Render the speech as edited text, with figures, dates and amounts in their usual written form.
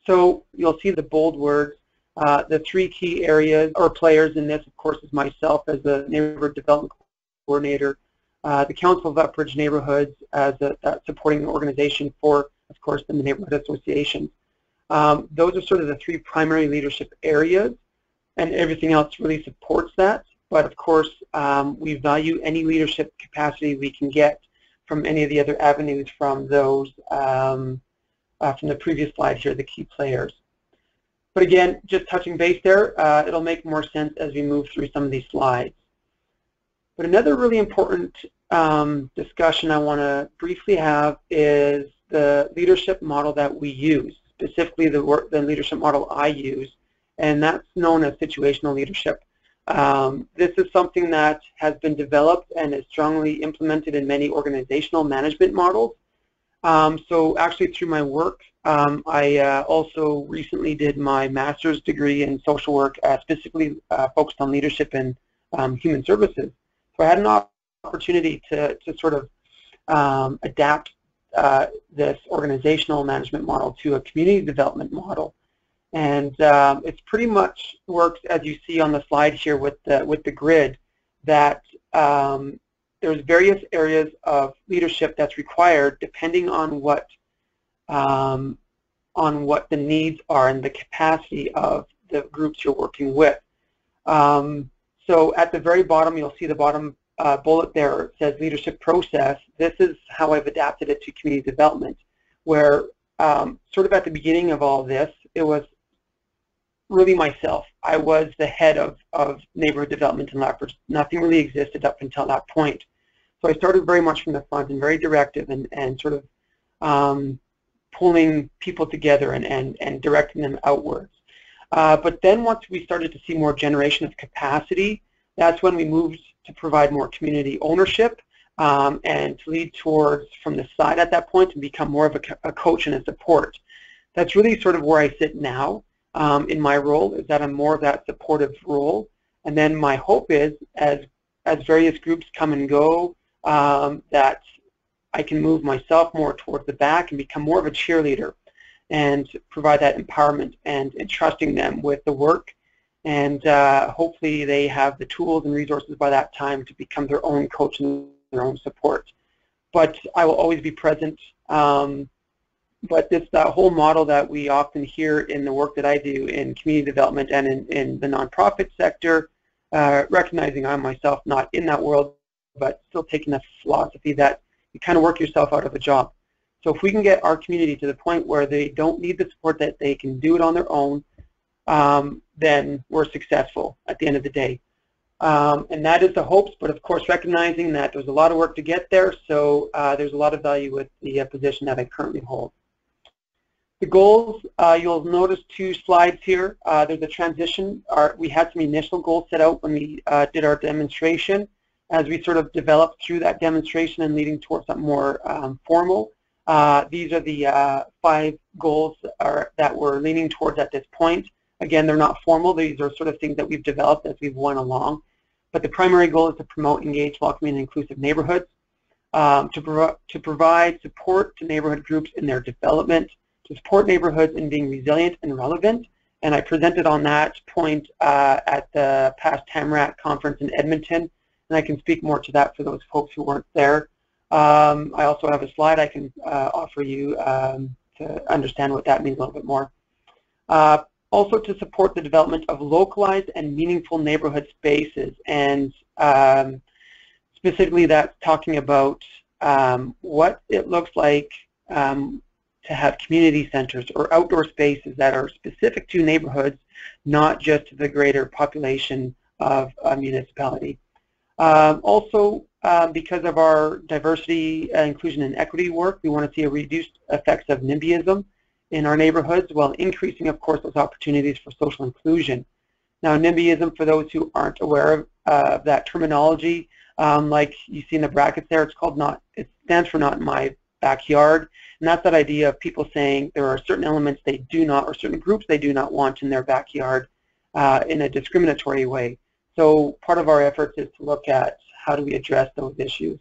So you'll see the bold words. The three key areas or players in this, of course, is myself as a neighborhood development coordinator, the Council of Lethbridge Neighbourhoods as a supporting organization for, of course, the neighborhood associations. Those are sort of the three primary leadership areas, and everything else really supports that. But of course, we value any leadership capacity we can get from any of the other avenues from those, from the previous slide here, the key players. But again, just touching base there, it'll make more sense as we move through some of these slides. But another really important discussion I want to briefly have is the leadership model that we use, specifically the leadership model I use, and that's known as situational leadership. This is something that has been developed and is strongly implemented in many organizational management models. So actually through my work, I also recently did my master's degree in social work, specifically focused on leadership and human services. So I had an opportunity to sort of adapt this organizational management model to a community development model. And it's pretty much works as you see on the slide here with the grid, that there's various areas of leadership that's required depending on what the needs are and the capacity of the groups you're working with. So at the very bottom, you'll see the bottom bullet there. It says leadership process. This is how I've adapted it to community development, where sort of at the beginning of all this, it was really myself. I was the head of neighborhood development in Lethbridge. Nothing really existed up until that point. So I started very much from the front and very directive and sort of pulling people together and directing them outwards. But then once we started to see more generation of capacity, that's when we moved to provide more community ownership and to lead towards from the side at that point and become more of a coach and a support. That's really sort of where I sit now in my role, is that I'm more of that supportive role. And then my hope is, as various groups come and go, that I can move myself more towards the back and become more of a cheerleader and provide that empowerment and entrusting them with the work. And hopefully they have the tools and resources by that time to become their own coach and their own support. But I will always be present. But it's that whole model that we often hear in the work that I do in community development and in the nonprofit sector, recognizing I'm myself not in that world, but still taking the philosophy that you kind of work yourself out of a job. So if we can get our community to the point where they don't need the support, that they can do it on their own, then we're successful at the end of the day. And that is the hopes, but of course recognizing that there's a lot of work to get there, so there's a lot of value with the position that I currently hold. The goals, you'll notice two slides here. There's a transition. We had some initial goals set out when we did our demonstration. As we sort of developed through that demonstration and leading towards something more formal, these are the 5 goals that we're leaning towards at this point. Again, they're not formal. These are sort of things that we've developed as we've went along. But the primary goal is to promote, engage, welcoming, and inclusive neighborhoods, to provide support to neighborhood groups in their development, to support neighborhoods in being resilient and relevant. And I presented on that point at the past TAMRAC conference in Edmonton, and I can speak more to that for those folks who weren't there. I also have a slide I can offer you to understand what that means a little bit more. Also to support the development of localized and meaningful neighborhood spaces, and specifically that's talking about what it looks like to have community centers or outdoor spaces that are specific to neighborhoods, not just to the greater population of a municipality. Also, because of our diversity, inclusion, and equity work, we want to see a reduced effects of NIMBYism in our neighborhoods, while increasing, of course, those opportunities for social inclusion. Now, NIMBYism, for those who aren't aware of that terminology, like you see in the brackets there, it stands for not in my backyard, and that's that idea of people saying there are certain elements they do not, or certain groups they do not want in their backyard in a discriminatory way. So part of our efforts is to look at how do we address those issues.